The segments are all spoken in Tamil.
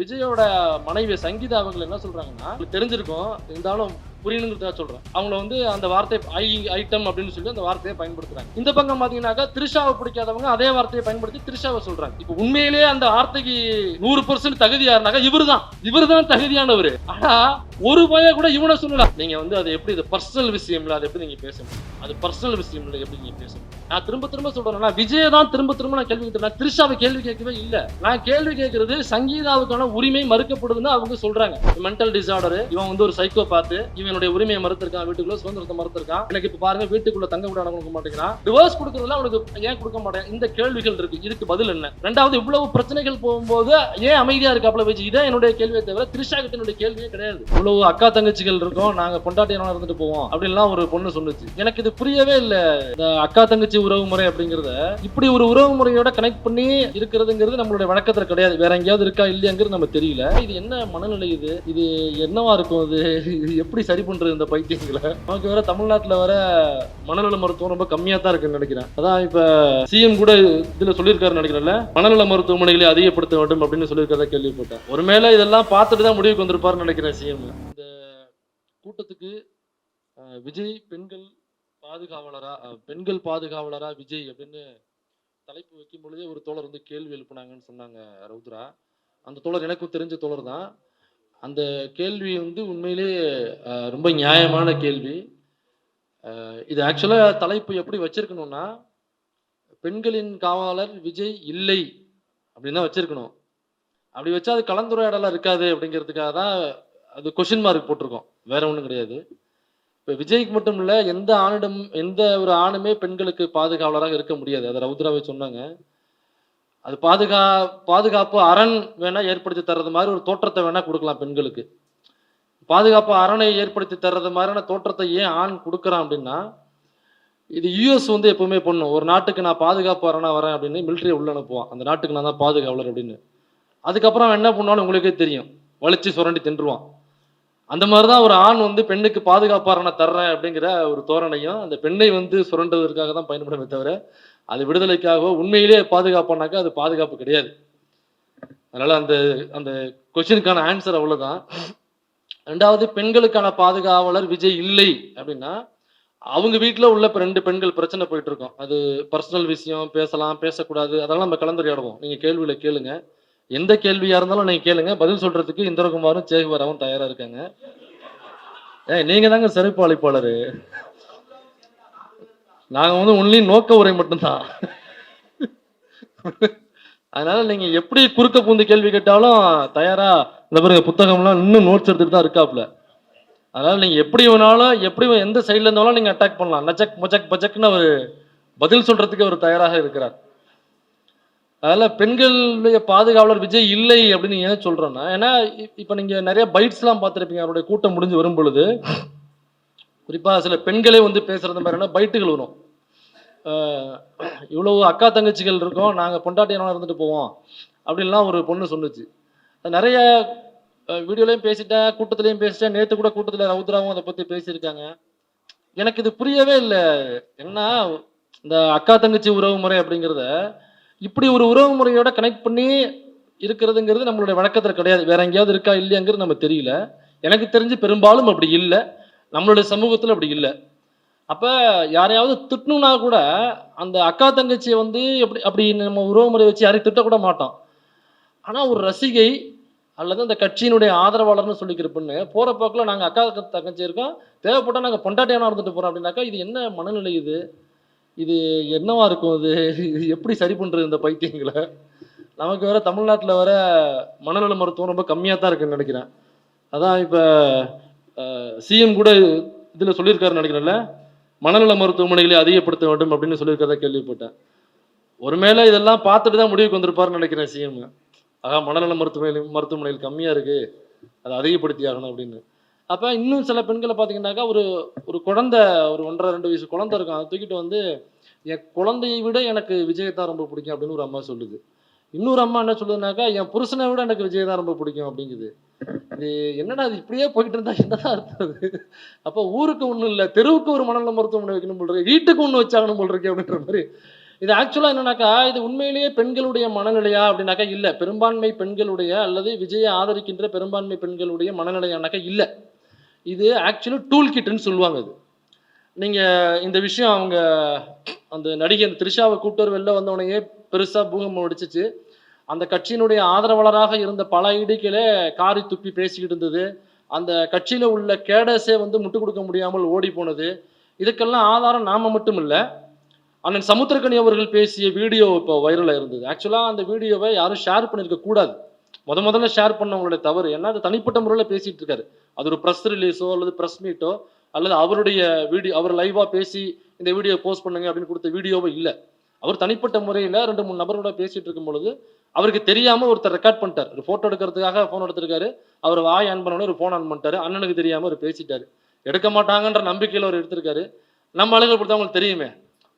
விஜயோட மனைவி சங்கீதா அவர்கள் என்ன சொல்றாங்கன்னா, உங்களுக்கு தெரிஞ்சிருக்கும், இருந்தாலும் புரியணுங்கிறதுக்காக சொல்றேன். அவங்கள வந்து அந்த வார்த்தை ஐட்டம் அப்படின்னு சொல்லி அந்த வார்த்தையை பயன்படுத்துறாங்க. இந்த பக்கம் பாத்தீங்கன்னாக்கா திரிஷாவை பிடிக்காதவங்க அதே வார்த்தையை பயன்படுத்தி திரிஷாவை சொல்றாங்க. இப்ப உண்மையிலேயே அந்த வார்த்தைக்கு 100% தகுதியாருனாக்கா இவருதான் தகுதியானவர். ஆனா ஒரு பய கூட இவனை சொல்லலாம். நீங்க வந்து அது எப்படி இது பர்சனல் விஷயம்ல, அது எப்படி நீங்க பேச முடியும்? அது பர்சனல் விஷயம்ல எப்படி நீங்க பேச முடியும்? நான் திரும்ப சொல்றேன், விஜய் தான் திரும்ப நான் கேள்வி கேட்கிறேன். திரிஷாவை கேள்வி கேட்கவே இல்ல. நான் கேள்வி கேட்கறது சங்கீதாவுக்கான உரிமை மறுக்கப்படுதுன்னு அவங்க சொல்றாங்க. மென்டல் டிசார்டர், இவன் வந்து ஒரு சைக்கோ பார்த்து இவனுடைய உரிமையை மறுத்திருக்கான், வீட்டுக்குள்ள சுதந்திரத்தை மறுத்திருக்கான். எனக்கு இப்ப பாருங்க, வீட்டுக்குள்ள தங்க விட கொடுக்க மாட்டேங்கிறான், டிவோர்ஸ் கொடுக்கறதுல அவனுக்கு ஏன் கொடுக்க மாட்டேன்? இந்த கேள்விகள் இருக்கு. இதுக்கு பதில் என்ன? ரெண்டாவது, இவ்வளவு பிரச்சனைகள் போகும்போது ஏன் அமைதியா இருக்காப்ல விஜய்? இதான் என்னுடைய கேள்வியை தவிர திரிஷா கிட்ட என்னுடைய கேள்வியே கிடையாது. இவ்வளவு அக்கா தங்கச்சிகள் இருக்கோம், நாங்க பொண்டாட்டியனா இருந்துட்டு போவோம் அப்படின்லாம் ஒரு பொண்ணு சொன்னுச்சு. எனக்கு இது புரியவே இல்லை. இந்த அக்கா தங்கச்சி உறவு முறை அப்படிங்கறத இப்படி ஒரு உறவு முறையோட கனெக்ட் பண்ணி இருக்கிறதுங்கிறது நம்மளுடைய வழக்கத்துல கிடையாது. வேற எங்கேயாவது இருக்கா இல்லையாங்கிறது நம்ம தெரியல. இது என்ன மனநிலை? இது என்னவா இருக்கும்? இது எப்படி சரி பண்றது இந்த பைத்தியங்களை? நமக்கு வேற தமிழ்நாட்டுல வர மனநல மருத்துவம் ரொம்ப கம்மியா தான் இருக்குன்னு நினைக்கிறேன். அதான் இப்ப சிஎம் கூட இதுல சொல்லியிருக்காரு நினைக்கிறேன்ல, மனநல மருத்துவமனைகளை அதிகப்படுத்த வேண்டும் அப்படின்னு சொல்லியிருக்கிறத கேள்விப்பட்டேன். ஒருவேளை இதெல்லாம் பார்த்துட்டு தான் முடிவுக்கு வந்திருப்பாருன்னு நினைக்கிறேன் சிஎம். இந்த கூட்டத்துக்கு விஜய் பெண்கள் பாதுகாவலரா விஜய் அப்படின்னு தலைப்பு வைக்கும் பொழுதே ஒரு தோழர் வந்து கேள்வி எழுப்புனாங்கன்னு சொன்னாங்க ரவுத்ரா. அந்த தோழர் எனக்கு தெரிஞ்ச தோழர் தான். அந்த கேள்வி வந்து உண்மையிலே ரொம்ப நியாயமான கேள்வி. இது ஆக்சுவலா தலைப்பு எப்படி வச்சிருக்கணும்னா, பெண்களின் காவலர் விஜய் இல்லை அப்படின்னு தான் வச்சிருக்கணும். அப்படி வச்சா அது கலந்துரையாடலாம் இருக்காது அப்படிங்கிறதுக்காக தான் அது கொஸ்டின் மார்க் போட்டிருக்கோம், வேற ஒன்றும் கிடையாது. இப்போ விஜய்க்கு மட்டும் இல்லை, எந்த ஒரு ஆணுமே பெண்களுக்கு பாதுகாவலராக இருக்க முடியாது. அதை ரவுத்ராவே சொன்னாங்க. அது பாதுகாப்பு அரண் வேணா ஏற்படுத்தி தர்றது மாதிரி ஒரு தோற்றத்தை வேணா கொடுக்கலாம் பெண்களுக்கு. பாதுகாப்பு அரணை ஏற்படுத்தி தர்றது மாதிரியான தோற்றத்தை ஏன் ஆண் கொடுக்குறான் அப்படின்னா, இது யூஎஸ் வந்து எப்பவுமே பண்ணும். ஒரு நாட்டுக்கு நான் பாதுகாப்பு அரணா வரேன் அப்படின்னு மிலிட்டரியை உள்ள அனுப்புவான், அந்த நாட்டுக்கு நான் தான் பாதுகாவலர் அப்படின்னு. அதுக்கப்புறம் என்ன பண்ணாலும் உங்களுக்கே தெரியும், வலிச்சு சுரண்டி தின்றுவான். அந்த மாதிரிதான் ஒரு ஆண் வந்து பெண்ணுக்கு பாதுகாப்பாரனை தர்றேன் அப்படிங்கிற ஒரு தோரணையும் அந்த பெண்ணை வந்து சுரண்டுவதற்காக தான் பயன்படுமே தவிர அது விடுதலைக்காக உண்மையிலேயே பாதுகாப்பானாக்கா அது பாதுகாப்பு கிடையாது. அதனால அந்த அந்த கொஸ்டினுக்கான ஆன்சர் அவ்வளவுதான். ரெண்டாவது, பெண்களுக்கான பாதுகாவலர் விஜய் இல்லை அப்படின்னா அவங்க வீட்டுல உள்ள 2 பெண்கள் பிரச்சனை போயிட்டு இருக்கோம். அது பர்சனல் விஷயம், பேசலாம் பேசக்கூடாது, அதெல்லாம் நம்ம கலந்துரையாடுவோம். நீங்க கேள்வியில கேளுங்க, எந்த கேள்வியா இருந்தாலும் நீங்க கேளுங்க, பதில் சொல்றதுக்கு இந்திரகுமாரும் சேகுவராவும் தயாரா இருக்காங்க. நீங்க தாங்க சிறப்பு அழைப்பாளரு, நாங்க வந்து ஒன்லி நோக்க உரை மட்டும்தான். அதனால நீங்க எப்படி குறுக்க பூந்து கேள்வி கேட்டாலும் தயாரா இந்த பாருங்க, புத்தகம்லாம் இன்னும் நோட்ஸ் எடுத்துட்டு தான் இருக்காப்ல. அதனால நீங்க எப்படி வேணாலும், எப்படி எந்த சைட்ல இருந்தாலும் நீங்க அட்டாக் பண்ணலாம். நஜக் மொஜக் பஜக்னு ஒரு பதில் சொல்றதுக்கு அவர் தயாராக இருக்கிறார். அதனால பெண்களுடைய பாதுகாவலர் விஜய் இல்லை அப்படின்னு ஏன் சொல்றோம்னா, ஏன்னா இப்ப நீங்க நிறைய பைட்ஸ் எல்லாம் பார்த்துருப்பீங்க. அவருடைய கூட்டம் முடிஞ்சு வரும் பொழுது குறிப்பா சில பெண்களே வந்து பேசுறது மாதிரியான பைட்டுகள் வரும். இவ்வளவு அக்கா தங்கச்சிகள் இருக்கோம், நாங்க பொண்டாட்டியனா இருந்துட்டு போவோம் அப்படின்லாம் ஒரு பொண்ணு சொன்னுச்சு. நிறைய வீடியோலையும் பேசிட்டேன், கூட்டத்திலையும் பேசிட்டேன். நேற்று கூட கூட்டத்தில் ரவுத்ராவும் அதை பத்தி பேசியிருக்காங்க. எனக்கு இது புரியவே இல்லை. என்ன இந்த அக்கா தங்கச்சி உறவு முறை அப்படிங்கிறத இப்படி ஒரு உறவு முறையோட கனெக்ட் பண்ணி இருக்கிறதுங்கிறது நம்மளுடைய வழக்கத்துல கிடையாது. வேற எங்கேயாவது இருக்கா இல்லையாங்கிறது நம்ம தெரியல. எனக்கு தெரிஞ்சு பெரும்பாலும் அப்படி இல்லை, நம்மளுடைய சமூகத்துல அப்படி இல்லை. அப்ப யாரையாவது திட்டணும்னா கூட அந்த அக்கா தங்கச்சியை வந்து அப்படி நம்ம உறவு முறை வச்சு யாரையும் திட்டக்கூட மாட்டோம். ஆனா ஒரு ரசிகை அல்லது அந்த கட்சியினுடைய ஆதரவாளர்னு சொல்லிக்கிற பொண்ணு போற போக்கில் நாங்க அக்கா தங்கச்சி இருக்கோம், தேவைப்பட்டா நாங்க பொண்டாட்டியானா இருந்துட்டு போறோம் அப்படின்னாக்கா இது என்ன மனநிலை? இது என்னவா இருக்கும்? இது எப்படி சரி பண்றது இந்த பைத்தியங்களை? நமக்கு வேற தமிழ்நாட்டுல வர மனநல மருத்துவம் ரொம்ப கம்மியா தான் இருக்குன்னு நினைக்கிறேன். அதான் இப்ப சிஎம் கூட இதுல சொல்லியிருக்காரு நினைக்கிறேன்ல, மனநல மருத்துவமனைகளை அதிகப்படுத்த வேண்டும் அப்படின்னு சொல்லியிருக்கிறத கேள்விப்பட்டேன். ஒருவேளை இதெல்லாம் பார்த்துட்டு தான் முடிவுக்கு வந்திருப்பாருன்னு நினைக்கிறேன் சிஎம். மனநல மருத்துவமனைகள் கம்மியா இருக்கு, அதை அதிகப்படுத்தி ஆகணும் அப்படின்னு. அப்ப இன்னும் சில பெண்களை பாத்தீங்கன்னாக்கா, ஒரு குழந்தை, ஒரு 1.5-2 வயசு குழந்தை இருக்கும், அதை தூக்கிட்டு வந்து என் குழந்தையை விட எனக்கு விஜய் தான் ரொம்ப பிடிக்கும் அப்படின்னு ஒரு அம்மா சொல்லுது. இன்னொரு அம்மா என்ன சொல்லுதுனாக்கா, என் புருஷனை விட எனக்கு விஜய் தான் ரொம்ப பிடிக்கும் அப்படிங்குது. இது என்னடா, அது இப்படியே போயிட்டு இருந்தா என்னதான் அர்த்தம்? அப்ப ஊருக்கு ஒண்ணும் இல்லை, தெருவுக்கு ஒரு மனநல மருத்துவமனை வைக்கணும் போல் இருக்கு, வீட்டுக்கு ஒண்ணு வச்சாகணும் போல் இருக்கு அப்படின்ற மாதிரி இது ஆக்சுவலா என்னன்னாக்கா, இது உண்மையிலேயே பெண்களுடைய மனநிலையா அப்படின்னாக்கா இல்ல. பெரும்பான்மை பெண்களுடைய அல்லது விஜயை ஆதரிக்கின்ற பெரும்பான்மை பெண்களுடைய மனநிலையானாக்கா இல்ல. இது ஆக்சுவலி டூல் கிட்ன்னு சொல்லுவாங்க இது. நீங்க இந்த விஷயம் அவங்க அந்த நடிகை அந்த த்ரிஷாவ கூப்பிட்டு வெளில வந்தோனயே பெருசா பூகம்பம் வெடிச்சுச்சு. அந்த கட்சியினுடைய ஆதரவாளராக இருந்த பல இடிகளே காரி துப்பி பேசிக்கிட்டு இருந்தது. அந்த கட்சியில உள்ள கேடர்ஸே வந்து முட்டுக் கொடுக்க முடியாமல் ஓடி போனது. இதுக்கெல்லாம் ஆதாரம் நாம மட்டும் இல்ல. அண்ணன் சமுத்திரக்கனி அவர்கள் பேசிய வீடியோ இப்போ வைரலா இருந்தது. ஆக்சுவலா அந்த வீடியோவை யாரும் ஷேர் பண்ணியிருக்க கூடாது. முதல்ல ஷேர் பண்ணவங்களுடைய தவறு. ஏன்னா, அது தனிப்பட்ட முறையில பேசிட்டு இருக்காரு. அது ஒரு பிரஸ் ரிலீஸோ அல்லது பிரஸ் மீட்டோ அல்லது அவருடைய வீடியோ அவர் லைவா பேசி இந்த வீடியோ போஸ்ட் பண்ணுங்க அப்படின்னு கொடுத்த வீடியோவே இல்ல. அவர் தனிப்பட்ட முறையில 2, 3 நபர்களோட பேசிட்டு இருக்கும் பொழுது, அவருக்கு தெரியாம ஒருத்தர் ரெக்கார்ட் பண்ணிட்டார். ஒரு ஃபோட்டோ எடுக்கிறதுக்காக ஃபோன் எடுத்திருக்காரு. அவர் வாய் ஆன் பண்ண உடனே ஒரு ஃபோன் ஆன் பண்ணிட்டாரு. அண்ணனுக்கு தெரியாம அவரு பேசிட்டாரு. எடுக்க மாட்டாங்கன்ற நம்பிக்கையில அவர் எடுத்திருக்காரு. நம்ம ஆளுங்கள பொறுத்தவரை அவங்களுக்கு தெரியுமே.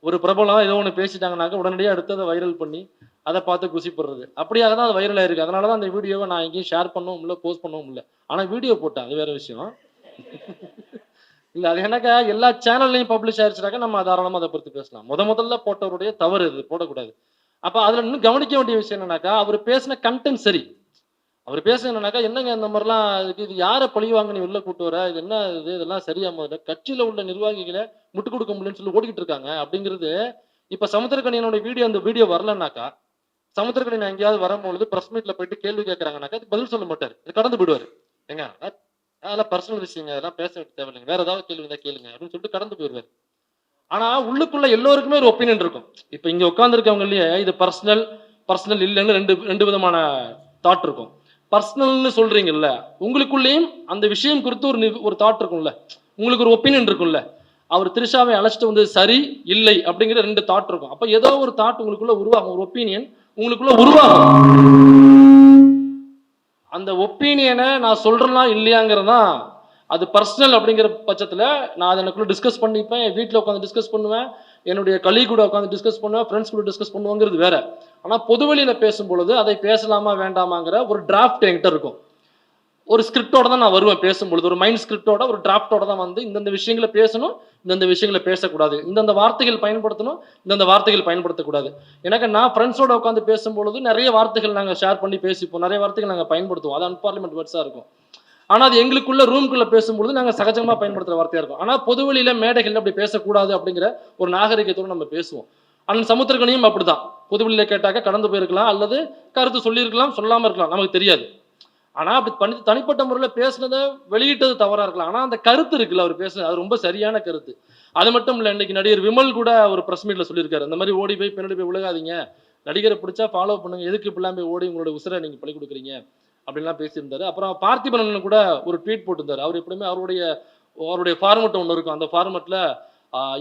ஒரு பிரபலம் ஏதோ ஒண்ணு பேசிட்டாங்கன்னாக்க உடனடியா எடுத்து அத வைரல் பண்ணி, அத பார்த்து குஷிப்படுறது. அப்படியாக தான் அது வைரல் ஆயிருக்கு. அதனால தான் அந்த வீடியோவ நான் எங்கேயும் ஷேர் பண்ணவும் இல்ல, போஸ்ட் பண்ணவும் இல்ல. ஆனா வீடியோ போட்டேன். அது வேற விஷயம். இல்ல அது என்னக்கா எல்லா சேனல்லயும் பப்ளிஷ் ஆயிருச்சுனாக்கா நம்ம தாராளமா அத பத்தி பேசலாம். முதல்ல போட்டவருடைய தவறு இது. போடக்கூடாது. அப்ப அதுல இன்னும் கவனிக்க வேண்டிய விஷயம் என்னன்னாக்கா, அவரு பேசின கன்டென்ட் சரி. அவரு பேசுனது என்னன்னாக்கா, என்னங்க இந்த மாரிலாம் இது யார பழிவாங்க நீ உள்ள கூட்டு வர? இது என்ன இது? இதெல்லாம் சரியா முதல்ல? கட்சியில உள்ள நிர்வாகிகள முட்டுக் குடுக்க முடியலன்னு சொல்லி ஓடிக்கிட்டு இருக்காங்க. அப்படிங்கிறது இப்ப சமுத்திரக்கனியனோட அந்த வீடியோ வரலன்னாக்கா, சமுத்திரக்கனியன் எங்கேயாவது வரும்பொழுது பிரஸ் மீட்ல போயிட்டு கேள்வி கேட்கறாங்கன்னாக்கா, அதுக்கு பதில் சொல்ல மாட்டாரு. கடந்து போயிடுவாரு. ஏங்க அதெல்லாம் பர்சனல் விஷயங்க. அதெல்லாம் பேச தேவையில்லைங்க. வேற ஏதாவது கேள்வி இருந்தா கேளுங்க அப்படின்னு சொல்லிட்டு கடந்து போயிருவாரு. ஆனா உள்ளுக்குள்ள எல்லோருக்குமே ஒரு ஒப்பீனியன் இருக்கும். இப்ப இங்க உட்கார்ந்திருக்கவங்கலயே இது பர்சனல் இல்லன்னு 2 விதமான தாட் இருக்கும். பர்சனல்னு சொல்றீங்கல்ல, உங்களுக்குள்ளேயும் அந்த விஷயம் குறித்து ஒரு தாட் இருக்கும்ல. உங்களுக்கு ஒரு ஒப்பீனியன் இருக்கும்ல. அவர் த்ரிஷாவை அழைச்சிட்டு வந்தது சரி, இல்லை அப்படிங்கிற 2 தாட் இருக்கும். அப்ப ஏதோ ஒரு தாட் உங்களுக்குள்ள உருவாகும். ஒரு ஒப்பீனியன் உங்களுக்குள்ள உருவாகும். அந்த ஒப்பீனியனை நான் சொல்றேனா இல்லையாங்கிறது தான் அது பர்சனல் அப்படிங்கிற பட்சத்தில் நான் அதை எனக்குள்ள டிஸ்கஸ் பண்ணிப்பேன். என் வீட்டில் உட்காந்து டிஸ்கஸ் பண்ணுவேன். என்னுடைய கலீக் கூட உட்காந்து டிஸ்கஸ் பண்ணுவேன். ஃப்ரெண்ட்ஸ் கூட டிஸ்கஸ் பண்ணுவோங்கிறது வேற. ஆனால் பொதுவெளியில் பேசும்பொழுது அதை பேசலாமா வேண்டாமாங்கிற ஒரு டிராஃப்ட் என்கிட்ட இருக்கும். ஒரு ஸ்கிரிப்டோட தான் நான் வருவேன் பேசும்பொழுது. ஒரு மைண்ட் ஸ்கிரிப்டோட ஒரு டிராஃப்டோட தான் வந்து இந்தந்த விஷயங்களை பேசணும், இந்தந்த விஷயங்களை பேசக்கூடாது, இந்தந்த வார்த்தைகள் பயன்படுத்தணும், இந்தந்த வார்த்தைகள் பயன்படுத்தக்கூடாது. எனக்கு நான் ஃப்ரெண்ட்ஸோட உட்காந்து பேசும்பொழுது நிறைய வார்த்தைகள் நாங்கள் ஷேர் பண்ணி பேசிப்போம். நிறைய வார்த்தைகள் நாங்கள் பயன்படுத்துவோம். அது அன்பார்லிமெண்ட் வேர்ட்ஸாக இருக்கும். ஆனா அது எங்களுக்குள்ள ரூம்குள்ள பேசும்பொழுது நாங்க சகஜமா பயன்படுத்துற வார்த்தையா இருக்கும். ஆனா பொதுவெளியில மேடைகள்ல அப்படி பேசக்கூடாது அப்படிங்கிற ஒரு நாகரிகத்தோட நம்ம பேசுவோம். அண்ணன் சமுத்திரக்கனியும் அப்படிதான். பொதுவெளியில கேட்டாக்க கடந்து போயிருக்கலாம் அல்லது கருத்து சொல்லியிருக்கலாம், சொல்லாம இருக்கலாம், நமக்கு தெரியாது. ஆனா அப்படி பண்ணி தனிப்பட்ட முறையில பேசுனதை வெளியிட்டது தவறா இருக்கலாம். ஆனா அந்த கருத்து இருக்குல்ல அவர் பேசுனது அது ரொம்ப சரியான கருத்து. அது மட்டும் இல்ல, இன்னைக்கு நடிகர் விமல் கூட ஒரு பிரஸ் மீட்ல சொல்லியிருக்காரு. இந்த மாதிரி ஓடி போய் பின்னாடி போய் விழுகாதீங்க, நடிகரை பிடிச்சா ஃபாலோ பண்ணுங்க, எதுக்கு இப்படிலாம் போய் ஓடி உங்களோட உசுரை நீங்க பழி கொடுக்குறீங்க அப்படின்லாம் பேசியிருந்தாரு. அப்புறம் பார்த்திபன் கூட ஒரு ட்வீட் போட்டிருந்தாரு. அவர் எப்படியுமே அவருடைய ஃபார்மெட் ஒன்று இருக்கும். அந்த ஃபார்மெட்ல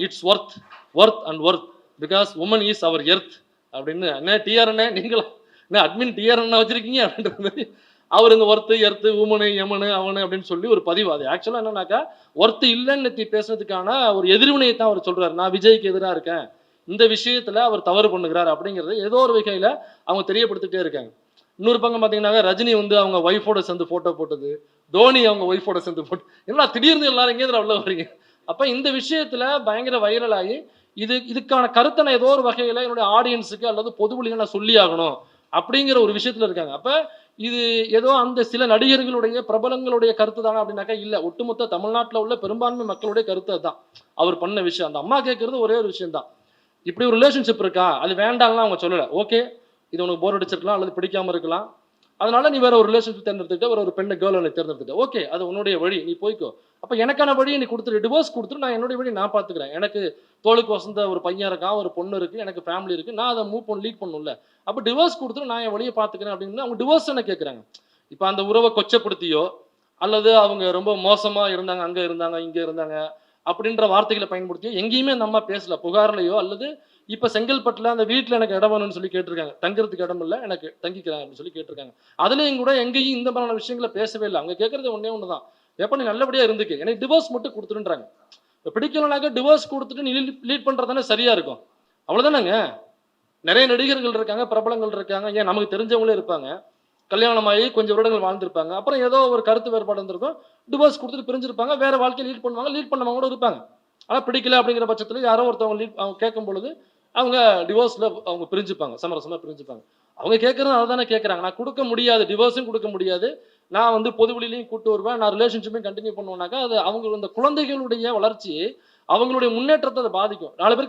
it's worth and worth because woman is our earth அப்படின்னு. என்ன டிஆர் அண்ணே நீங்களும் என்ன அட்மின் டிஆர் அண்ணா வச்சிருக்கீங்க அப்படின்ற மாதிரி அவர் இந்த ஒர்த்து எர்த்து உமனு எமனு அவனு அப்படின்னு சொல்லி ஒரு பதிவு. அது ஆக்சுவலா என்னன்னாக்கா ஒர்த்து இல்லைன்னு பேசுறதுக்கான ஒரு எதிர்வினையை தான் அவர் சொல்றாரு. நான் விஜய்க்கு எதிராக இருக்கேன், இந்த விஷயத்துல அவர் தவறு பண்ணுகிறார் அப்படிங்கிறது ஏதோ ஒரு வகையில அவங்க தெரியப்படுத்திட்டே இருக்காங்க. இன்னொரு பக்கம் பார்த்தீங்கன்னா ரஜினி வந்து அவங்க ஒய்ஃபோட சேர்ந்து போட்டோ போட்டது, தோனி அவங்க ஒய்ஃபோட சேர்ந்து போட்டு என்ன திடீர்னு எல்லாரும் எங்கேயும் உள்ள வர்றீங்க. அப்ப இந்த விஷயத்துல பயங்கர வைரல் ஆகி இதுக்கான கருத்தை நான் ஏதோ ஒரு வகையில என்னுடைய ஆடியன்ஸுக்கு அல்லது பொதுவெளியில நான் சொல்லி ஆகணும் அப்படிங்கிற ஒரு விஷயத்துல இருக்காங்க. அப்ப இது ஏதோ அந்த சில நடிகர்களுடைய பிரபலங்களுடைய கருத்து தானே அப்படின்னாக்கா இல்ல, ஒட்டுமொத்த தமிழ்நாட்டில் உள்ள பெரும்பான்மை மக்களுடைய கருத்து அதுதான் அவர் பண்ண விஷயம். அந்த அம்மா கேட்கறது ஒரே ஒரு விஷயம் தான், இப்படி ஒரு ரிலேஷன்ஷிப் இருக்கா, அது வேண்டாம்லாம் அவங்க சொல்லல. ஓகே, இது உனக்கு போர் அடிச்சிருக்கலாம் அல்லது பிடிக்காம இருக்கலாம், அதனால நீ வேற ஒரு ரிலேஷன்ஷிப் தேர்ந்தெடுத்துட்டு வேற ஒரு பெண்ணை கேர்ள் தேர்ந்தெடுத்துட்ட, ஓகே அது உன்னுடைய வழி, நீ போய்க்கோ. அப்ப எனக்கான வழியை நீ கொடுத்துரு, டிவோர்ஸ் கொடுத்துட்டு நான் என்னுடைய வழி நான் பாத்துக்கிறேன். எனக்கு தோளுக்கு வசந்த ஒரு பையன் இருக்கான், ஒரு பொண்ணு இருக்கு, எனக்கு ஃபேமிலி இருக்கு, நான் அதை மூவ் பண்ண லீட் பண்ணும்ல. அப்ப டிவோர்ஸ் கொடுத்துட்டு நான் என் வழியை பாத்துக்கிறேன் அப்படின்னு அவங்க டிவோர்ஸ் என்ன கேட்கறாங்க. இப்ப அந்த உறவை கொச்சப்படுத்தியோ அல்லது அவங்க ரொம்ப மோசமா இருந்தாங்க, அங்க இருந்தாங்க இங்க இருந்தாங்க அப்படின்ற வார்த்தைகளை பயன்படுத்தியோ எங்கேயுமே நம்ம பேசல. புகார்லையோ அல்லது இப்ப செங்கல்பட்டுல அந்த வீட்டுல எனக்கு இடம் வேணும்னு சொல்லி கேட்டிருக்காங்க. தங்குறதுக்கு இடம் இல்லை, எனக்கு தங்கிக்கிறேன் அப்படின்னு சொல்லி கேட்டிருக்காங்க. அதுலயும் கூட எங்கேயும் இந்த மாதிரியான விஷயங்களை பேசவே இல்லை. அவங்க கேட்கறது ஒன்னே ஒண்ணுதான், எப்ப நீ நல்லபடியா இருந்துக்கு, எனக்கு டிவோர்ஸ் மட்டும் கொடுத்துருன்றாங்க. பிடிக்கலனாக்க டிவோர்ஸ் கொடுத்துட்டு நீ லீட் பண்றதானே சரியா இருக்கும், அவ்வளவுதானங்க. நிறைய நடிகர்கள் இருக்காங்க, பிரபலங்கள் இருக்காங்க, ஏன் நமக்கு தெரிஞ்சவங்களே இருப்பாங்க, கல்யாணம் ஆகி கொஞ்சம் வருடங்கள் வாழ்ந்திருப்பாங்க, அப்புறம் ஏதோ ஒரு கருத்து வேறுபாடு இருந்திருக்கும், டிவோர்ஸ் கொடுத்துட்டு பிரிஞ்சிருப்பாங்க, வேற வாழ்க்கையை லீட் பண்ணுவாங்க, லீட் பண்ணவங்க கூட இருப்பாங்க. ஆனா பிடிக்கல அப்படிங்கிற பட்சத்துல யாரோ ஒருத்தவங்க அவங்க கேட்கும் பொழுது அவங்க டிவோர்ஸ்ல அவங்க பிரிஞ்சுப்பாங்க, சமரசமா பிரிஞ்சுப்பாங்க. அவங்க கேட்கறது அதுதானே கேட்கறாங்க. நான் கொடுக்க முடியாது, டிவோர்ஸும் கொடுக்க முடியாது. நான் வந்து பொது வெளியிலயும் கூட்டு வருவேன். நான் ரிலேஷன்ஷிப்பையும் கன்டின்யூ பண்ணுவேனாக்கா, அது அவங்க அந்த குழந்தைகளுடைய வளர்ச்சி, அவங்களுடைய முன்னேற்றத்த அது பாதிக்கும். 4 பேர்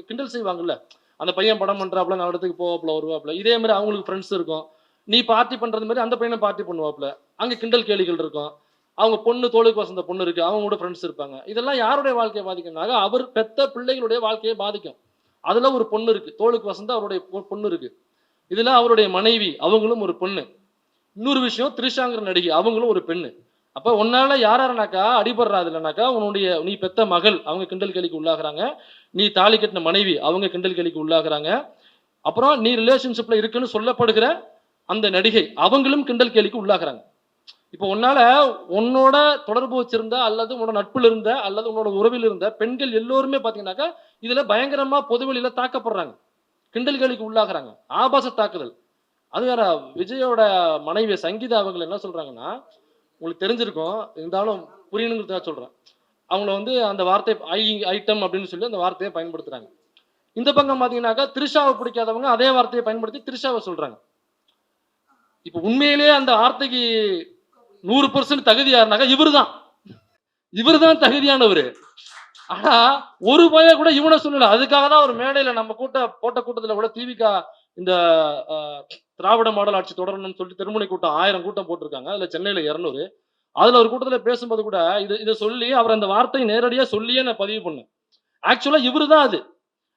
கிண்டல் செய்வாங்கல்ல. அந்த பையன் படம் பண்றாப்புல, 4 இடத்துக்கு போவாப்புல, வருவாப்புல. இதே மாரி அவங்களுக்கு ஃப்ரெண்ட்ஸ் இருக்கும். நீ பார்ட்டி பண்றது மாரி அந்த பையனும் பார்ட்டி பண்ணுவாப்புல. அங்க கிண்டல் கேலிகள் இருக்கும். அவங்க பொண்ணு தோளுக்கு வசந்த பொண்ணு இருக்கு. அவங்க கூட ஃப்ரெண்ட்ஸ் இருப்பாங்க. இதெல்லாம் யாருடைய வாழ்க்கைய பாதிக்கும்னாக்க, அவர் பெத்த பிள்ளைகளுடைய வாழ்க்கைய பாதிக்கும். அதுல ஒரு பொண்ணு இருக்கு. தோளுக்கு வசந்த அவருடைய பொண்ணு இருக்கு. இதுல அவருடைய மனைவி, அவங்களும் ஒரு பொண்ணு. இன்னொரு விஷயம் த்ரிஷாங்கிற நடிகை, அவங்களும் ஒரு பெண்ணு. அப்ப உன்னால யார் யாருனாக்கா அடிபடுறா இல்லனாக்கா, உன்னுடைய நீ பெத்த மகள், அவங்க கிண்டல் கேலிக்கு உள்ளாகுறாங்க. நீ தாலி கட்டின மனைவி, அவங்க கிண்டல் கேலிக்கு உள்ளாகுறாங்க. அப்புறம் நீ ரிலேஷன்ஷிப்ல இருக்குன்னு சொல்லப்படுகிற அந்த நடிகை, அவங்களும் கிண்டல் கேலிக்கு உள்ளாகுறாங்க. இப்போ உன்னால உன்னோட தொடர்பு வச்சிருந்த அல்லது உன்னோட நட்புல இருந்த அல்லது உன்னோட உறவில் இருந்த பெண்கள் எல்லோருமே பாத்தீங்கன்னாக்கா இதுல பயங்கரமா பொதுவெளியில தாக்கப்படுறாங்க, கிண்டல் கேலிக்கு உள்ளாகுறாங்க, ஆபாச தாக்குதல். அது வேற. விஜயோட மனைவி சங்கீதா அவர்கள் என்ன சொல்றாங்கன்னா, உங்களுக்கு தெரிஞ்சிருக்கும், இருந்தாலும் புரியணுங்கிறதுக்காக சொல்றேன். அவங்கள வந்து அந்த வார்த்தை ஐட்டம் அப்படின்னு சொல்லி அந்த வார்த்தையை பயன்படுத்துறாங்க. இந்த பக்கம் பாத்தீங்கன்னாக்கா த்ரிஷாவை பிடிக்காதவங்க அதே வார்த்தையை பயன்படுத்தி த்ரிஷாவை சொல்றாங்க. இப்ப உண்மையிலேயே அந்த வார்த்தைக்கு 100% தகுதி யாருனாக்கா இவருதான். இவருதான் தகுதியானவரு. ஆனா ஒரு பய கூட இவனை சொல்லல. அதுக்காக தான் ஒரு மேடையில நம்ம போட்ட கூட்டத்துல கூட திமுக இந்த திராவிட மாடல் ஆட்சி தொடரணும்னு சொல்லிட்டு திருமுனை கூட்டம் 1000 கூட்டம் போட்டிருக்காங்க. அதுல சென்னையில 200. அதுல ஒரு கூட்டத்துல பேசும்போது கூட இதை சொல்லி அவர் அந்த வார்த்தையை நேரடியா சொல்லியே நான் பதிவு பண்ணேன். ஆக்சுவலா இவரு தான் அது.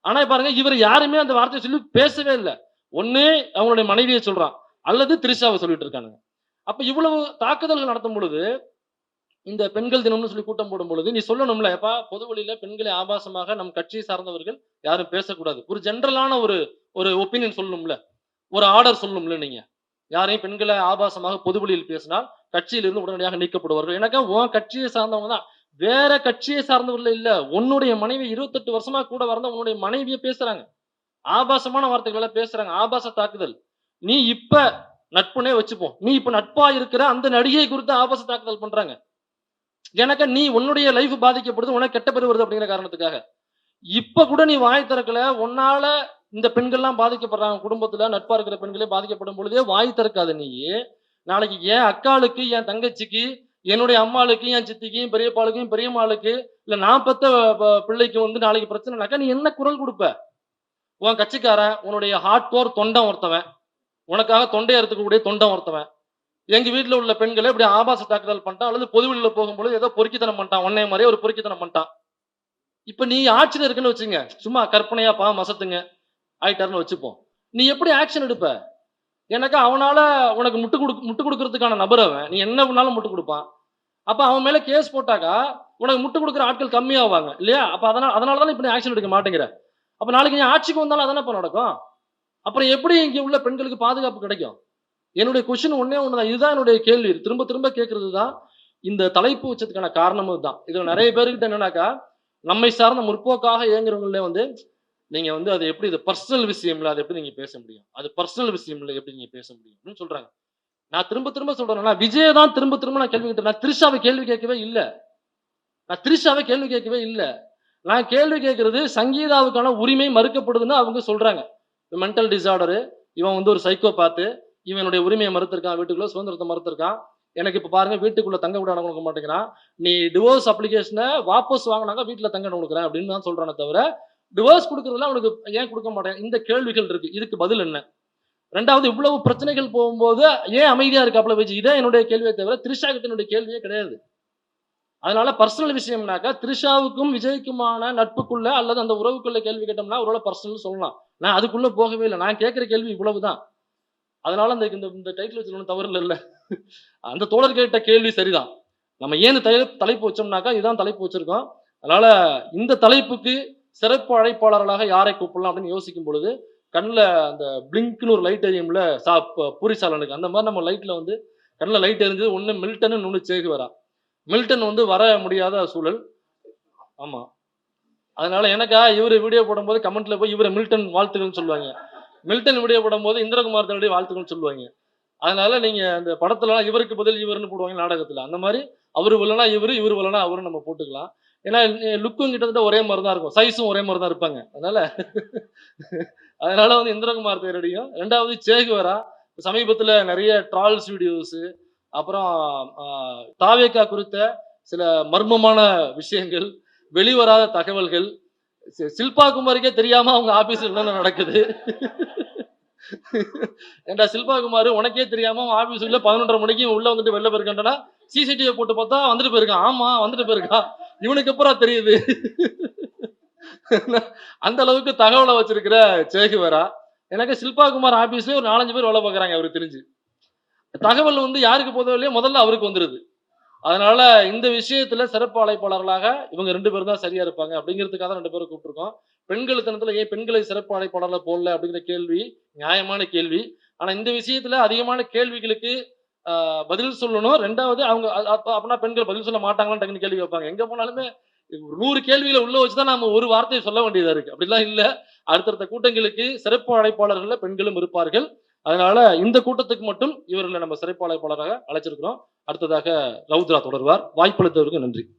ஆனா பாருங்க, இவர் யாருமே அந்த வார்த்தையை சொல்லி பேசவே இல்லை. ஒண்ணு அவங்களுடைய மனைவியை சொல்றான், அல்லது த்ரிஷாவை சொல்லிட்டு இருக்கானுங்க. அப்ப இவ்வளவு தாக்குதல்கள் நடத்தும் பொழுது, இந்த பெண்கள் தினம்னு சொல்லி கூட்டம் போடும் பொழுது நீ சொல்லணும்ல, எப்பா பொது வழியில பெண்களை ஆபாசமாக நம் கட்சியை சார்ந்தவர்கள் யாரும் பேசக்கூடாது. ஒரு ஜென்ரலான ஒரு ஒரு ஒப்பீனியன் சொல்லணும்ல, ஒரு ஆர்டர் சொல்லணும்ல. நீங்க யாரையும் பெண்களை ஆபாசமாக பொது வழியில் பேசினால் கட்சியிலிருந்து உடனடியாக நீக்கப்படுவார்கள். எனக்கு உன் கட்சியை சார்ந்தவங்க தான், வேற கட்சியை சார்ந்தவர்கள் இல்ல. உன்னுடைய மனைவி 28 வருஷமா கூட வரந்த உன்னுடைய மனைவியை பேசுறாங்க, ஆபாசமான வார்த்தைகளை பேசுறாங்க, ஆபாச தாக்குதல். நீ இப்ப நட்புனே வச்சுப்போம், நீ இப்ப நட்பா இருக்கிற அந்த நடிகை குறித்து ஆபாச தாக்குதல் பண்றாங்க. எனக்கு நீ உன்னுடைய லைஃப் பாதிக்கப்படுது, உனக்கு கெட்ட பேர் வருது அப்படிங்கிற காரணத்துக்காக இப்ப கூட நீ வாய் திறக்கல. உன்னால இந்த பெண்கள்லாம் பாதிக்கப்படுறாங்க, குடும்பத்துல நட்பா இருக்கிற பெண்களே பாதிக்கப்படும் பொழுதே வாய் திறக்காத நீ. நாளைக்கு என் அக்காளுக்கு, என் தங்கச்சிக்கு, என்னுடைய அம்மாளுக்கு, என் சித்திக்கு, பெரியப்பாளுக்கும், பெரியம்மாளுக்கு, இல்ல நான் பெத்த பிள்ளைக்கு வந்து நாளைக்கு பிரச்சனைனாக்கா நீ என்ன குரல் கொடுப்ப? உன் கட்சிக்காரன், உன்னுடைய ஹார்ட் கோர் தொண்டன் ஒருத்தவன், உனக்காக தொண்டை அறுத்துக்கூடிய தொண்டன் ஒருத்தவன், எங்க வீட்டுல உள்ள பெண்களை இப்படி ஆபாச தாக்குதல் பண்ணிட்டான், அல்லது பொதுவெளியில போகும்போது ஏதோ பொறுக்கித்தனம் பண்ணிட்டான், உன்னைய மாதிரியே ஒரு பொறுக்கித்தனம் பண்ணிட்டான். இப்ப நீ ஆட்சியில இருக்குன்னு வச்சுங்க, சும்மா கற்பனையா மசத்துங்க ஆயிட்டாருன்னு வச்சுப்போம். நீ எப்படி ஆக்ஷன் எடுப்ப? எனக்கு அவனால உனக்கு முட்டு கொடுக்கறதுக்கான நபர் அவன். நீ என்ன பண்ணாலும் முட்டு கொடுப்பான். அப்ப அவன் மேல கேஸ் போட்டாக்கா உனக்கு முட்டு கொடுக்குற ஆட்கள் கம்மியாவாங்க இல்லையா? அப்ப அதனாலதான் இப்ப நீ ஆக்ஷன் எடுக்க மாட்டேங்கிற. அப்ப நாளைக்கு நீ ஆட்சிக்கு வந்தாலும் அதானே இப்ப நடக்கும். அப்புறம் எப்படி இங்க உள்ள பெண்களுக்கு பாதுகாப்பு கிடைக்கும்? என்னுடைய கொஸ்டின் ஒண்ணே ஒண்ணுதான். இதுதான் என்னுடைய கேள்வி. திரும்ப திரும்ப கேட்கறது தான். இந்த தலைப்பு வச்சதுக்கான காரணமும் இதுதான். இதுல நிறைய பேருக்கிட்ட என்னன்னாக்கா, நம்மை சார்ந்த முற்போக்காக இயங்குறவங்களே வந்து, நீங்க வந்து அது எப்படி, இது பர்சனல் விஷயம்ல, அது எப்படி நீங்க பேச முடியும்? அது பர்சனல் விஷயம்ல எப்படி நீங்க பேச முடியும்? அப்படின்னு சொல்றாங்க. நான் திரும்ப திரும்ப சொல்றேன், விஜய் தான் திரும்ப திரும்ப நான் கேள்வி கேட்டேன். நான் த்ரிஷாவை கேள்வி கேட்கவே இல்ல. நான் த்ரிஷாவை கேள்வி கேட்கவே இல்ல. நான் கேள்வி கேட்கிறது சங்கீதாவுக்கான உரிமை மறுக்கப்படுதுன்னு அவங்க சொல்றாங்க. மென்டல் டிசார்டரு, இவன் வந்து ஒரு சைக்கோபாத்து, இவனுடைய உரிமையை மறுத்திருக்கான், வீட்டுக்குள்ள சுதந்திரத்தை மறுத்திருக்கான். எனக்கு இப்ப பாருங்க, வீட்டுக்குள்ள தங்க விட இடம் கொடுக்க மாட்டேங்கிறான். நீ டிவோர்ஸ் அப்ளிகேஷனை வாபஸ் வாங்கினாங்க வீட்டுல தங்க இடம் கொடுக்குறேன் அப்படின்னு தான் சொல்றானே தவிர, டிவோர்ஸ் கொடுக்கறதுல அவனுக்கு ஏன் கொடுக்க மாட்டேன்? இந்த கேள்விகள் இருக்கு. இதுக்கு பதில் என்ன? ரெண்டாவது, இவ்வளவு பிரச்சனைகள் போகும்போது ஏன் அமைதியா இருக்காப்ல விஜய்? இதே என்னுடைய கேள்வியை தவிர த்ரிஷா கிட்ட என்னுடைய கேள்வியே கிடையாது. அதனால பர்சனல் விஷயம்னாக்கா த்ரிஷாவுக்கும் விஜய்க்குமான நட்புக்குள்ள அல்லது அந்த உறவுக்குள்ள கேள்வி கேட்டோம்னா ஒருவேளை பர்சனல் சொல்லலாம். நான் அதுக்குள்ள போகவே இல்லை. நான் கேட்கிற கேள்வி இவ்வளவுதான். அதனால இந்த டைட்டில் வச்சு தவறு இல்ல. அந்த தோழர் கேட்ட கேள்வி சரிதான். நம்ம ஏன் இந்த தலைப்பு வச்சோம்னாக்கா இதுதான் தலைப்பு வச்சிருக்கோம். அதனால இந்த தலைப்புக்கு சிறப்பு அழைப்பாளர்களாக யாரை கூப்பிடலாம் அப்படின்னு யோசிக்கும் பொழுது, கண்ணில் அந்த பிளிங்க்னு ஒரு லைட் எரியும்ல, பூரி சாலனுக்கு, அந்த மாதிரி நம்ம லைட்ல வந்து கண்ணில் லைட் எரிஞ்சது. ஒண்ணு மில்டன், இன்னொன்னு சேகுவேரா. மில்டன் வந்து வர முடியாத சூழல். ஆமா. அதனால எனக்கா இவரு வீடியோ போடும்போது கமெண்ட்ல போய் இவரை மில்டன் வாழ்த்துக்கள்னு சொல்லுவாங்க. மில்டன் வீடியோ போடும்போது இந்திரகுமார் தன்னுடைய வாழ்த்துக்கள்னு சொல்லுவாங்க. அதனால நீங்க அந்த படத்துல இவருக்கு பதில் இவருன்னு போடுவாங்க நாடகத்துல. அந்த மாதிரி அவரு வரலனா இவரு, இவரு வரலனா அவரு நம்ம போட்டுக்கலாம். ஏன்னா லுக்கும் கிட்டத்தட்ட ஒரே மாதிரி தான் இருக்கும், சைஸும் ஒரே மாதிரி தான் இருப்பாங்க. அதனால அதனால வந்து இந்திரகுமார் தேரடியும், 2வது சேகுவேரா. சமீபத்தில நெறைய ட்ரால்ஸ் வீடியோஸ், அப்புறம் அ தாவேகா குறித்த சில மர்மமான விஷயங்கள், வெளிவராத தகவல்கள், ஷில்பா குமாருக்கே தெரியாம அவங்க ஆபீஸ்ல என்னென்ன நடக்குது. ஏன்டா ஷில்பா குமார், உனக்கே தெரியாம உன் ஆபீஸ் உள்ள 11:30 மணிக்கு உள்ள வந்துட்டு வெளில போயிருக்கான்டா, சிசிடிவி போட்டு பார்த்தா வந்துட்டு போயிருக்கான். ஆமா வந்துட்டு போயிருக்கான். இவனுக்கு எப்படிடா தெரியுது? அந்த அளவுக்கு தகவல வச்சிருக்கிற சேகுவேரா. எனக்கு ஷில்பா குமார் ஆபீஸ்லயே ஒரு 4, 5 பேர் வேலை பார்க்குறாங்க அவருக்கு தெரிஞ்சு. தகவல் வந்து யாருக்கு போதோ இல்லையோ முதல்ல அவருக்கு வந்துருது. அதனால இந்த விஷயத்துல சிறப்பு அழைப்பாளர்களாக இவங்க 2 பேரும் தான் சரியா இருப்பாங்க அப்படிங்கிறதுக்காக தான் 2 பேர கூப்பிட்டுருக்கோம். பெண்கள் தினத்துல ஏன் பெண்களை சிறப்பு அழைப்பாளர்ல போடல அப்படிங்கிற கேள்வி நியாயமான கேள்வி. ஆனா இந்த விஷயத்துல அதிகமான கேள்விகளுக்கு பதில் சொல்லணும். 2வது அவங்க அப்பனா பெண்கள் பதில் சொல்ல மாட்டாங்களான்னு டக்குன்னு கேள்வி கேட்பாங்க. எங்க போனாலுமே 100 கேள்விகள உள்ள வச்சு தான் நாம ஒரு வார்த்தைய சொல்ல வேண்டியதா இருக்கு. அப்படிலாம் இல்ல. அடுத்தடுத்த கூட்டங்களுக்கு சிறப்பு அழைப்பாளர்கள்ல பெண்களும் இருப்பார்கள். அதனால இந்த கூட்டத்துக்கு மட்டும் இவர்கள நம்ம சிறப்பு அழைப்பாளராக அழைச்சிருக்கிறோம். அடுத்ததாக ரவுத்ரா தொடர்வார். வாய்ப்பளித்ததற்கு நன்றி.